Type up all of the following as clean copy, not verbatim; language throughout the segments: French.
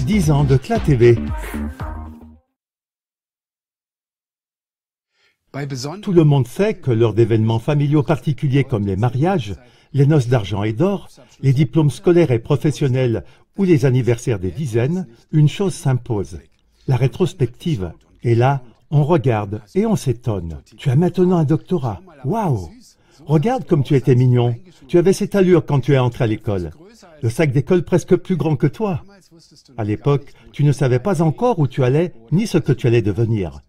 10 ans de CLA TV. Tout le monde sait que lors d'événements familiaux particuliers comme les mariages, les noces d'argent et d'or, les diplômes scolaires et professionnels ou les anniversaires des dizaines, une chose s'impose, la rétrospective. Et là, on regarde et on s'étonne. Tu as maintenant un doctorat. Waouh! Regarde comme tu étais mignon. Tu avais cette allure quand tu es entré à l'école. Le sac d'école presque plus grand que toi. À l'époque, tu ne savais pas encore où tu allais ni ce que tu allais devenir.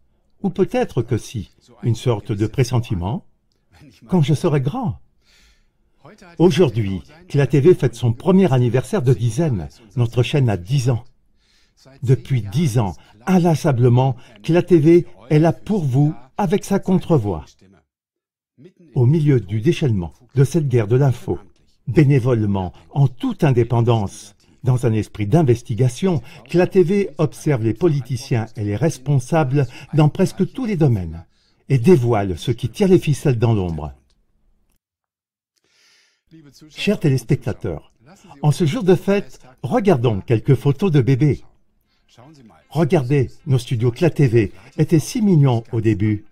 Ou peut-être que si, une sorte de pressentiment. Quand je serai grand. Aujourd'hui, CLA TV fête son premier anniversaire de dizaine. Notre chaîne a 10 ans. Depuis 10 ans, inlassablement, CLA TV est là pour vous avec sa contre-voix. Au milieu du déchaînement de cette guerre de l'info, bénévolement, en toute indépendance, dans un esprit d'investigation, CLA TV observe les politiciens et les responsables dans presque tous les domaines et dévoile ce qui tire les ficelles dans l'ombre. Chers téléspectateurs, en ce jour de fête, regardons quelques photos de bébés. Regardez, nos studios CLA TV étaient si mignons au début.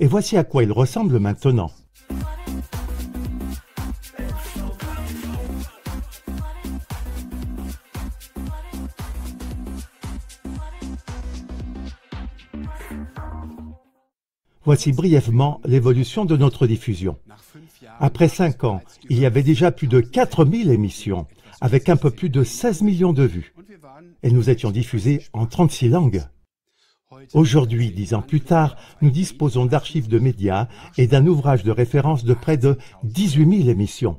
Et voici à quoi ils ressemblent maintenant. Voici brièvement l'évolution de notre diffusion. Après 5 ans, il y avait déjà plus de 4000 émissions, avec un peu plus de 16 millions de vues. Et nous étions diffusés en 36 langues. Aujourd'hui, 10 ans plus tard, nous disposons d'archives de médias et d'un ouvrage de référence de près de 18 000 émissions,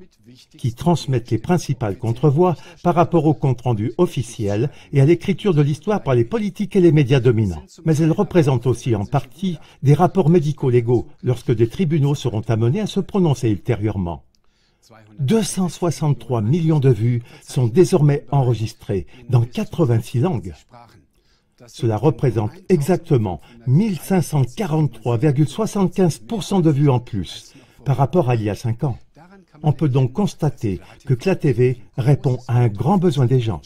qui transmettent les principales contrevoix par rapport au compte-rendu officiel et à l'écriture de l'histoire par les politiques et les médias dominants. Mais elles représentent aussi en partie des rapports médico-légaux lorsque des tribunaux seront amenés à se prononcer ultérieurement. 263 millions de vues sont désormais enregistrées dans 86 langues. Cela représente exactement 1543,75% de vues en plus par rapport à il y a 5 ans. On peut donc constater que CLA TV répond à un grand besoin des gens.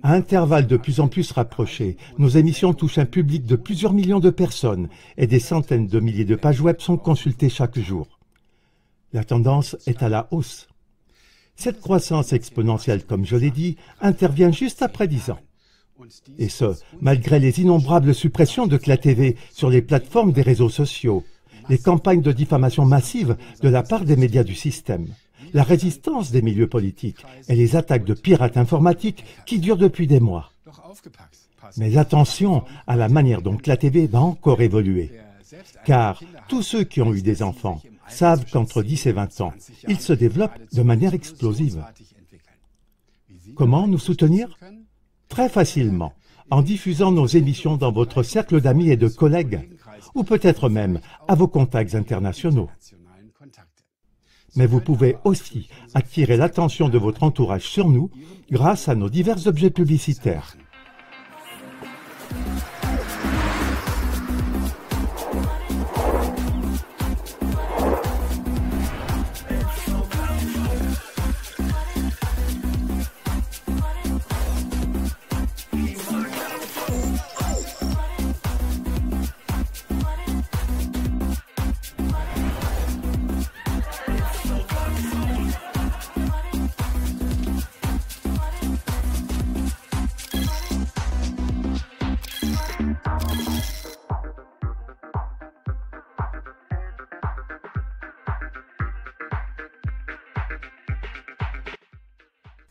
À intervalles de plus en plus rapprochés, nos émissions touchent un public de plusieurs millions de personnes et des centaines de milliers de pages web sont consultées chaque jour. La tendance est à la hausse. Cette croissance exponentielle, comme je l'ai dit, intervient juste après 10 ans. Et ce, malgré les innombrables suppressions de CLA TV sur les plateformes des réseaux sociaux, les campagnes de diffamation massive de la part des médias du système, la résistance des milieux politiques et les attaques de pirates informatiques qui durent depuis des mois. Mais attention à la manière dont CLA TV va encore évoluer. Car tous ceux qui ont eu des enfants savent qu'entre 10 et 20 ans, ils se développent de manière explosive. Comment nous soutenir ? Très facilement, en diffusant nos émissions dans votre cercle d'amis et de collègues, ou peut-être même à vos contacts internationaux. Mais vous pouvez aussi attirer l'attention de votre entourage sur nous grâce à nos divers objets publicitaires.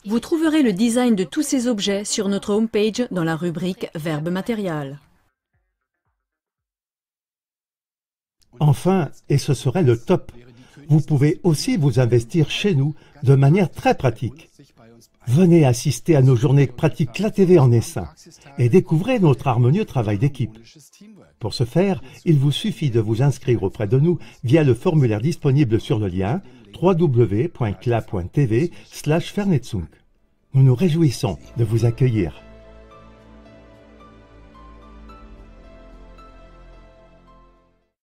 Vous trouverez le design de tous ces objets sur notre homepage dans la rubrique Verbe matériel. Enfin, et ce serait le top, vous pouvez aussi vous investir chez nous de manière très pratique. Venez assister à nos journées pratiques CLA TV en essaim et découvrez notre harmonieux travail d'équipe. Pour ce faire, il vous suffit de vous inscrire auprès de nous via le formulaire disponible sur le lien www.cla.tv/Vernetzung. Nous nous réjouissons de vous accueillir.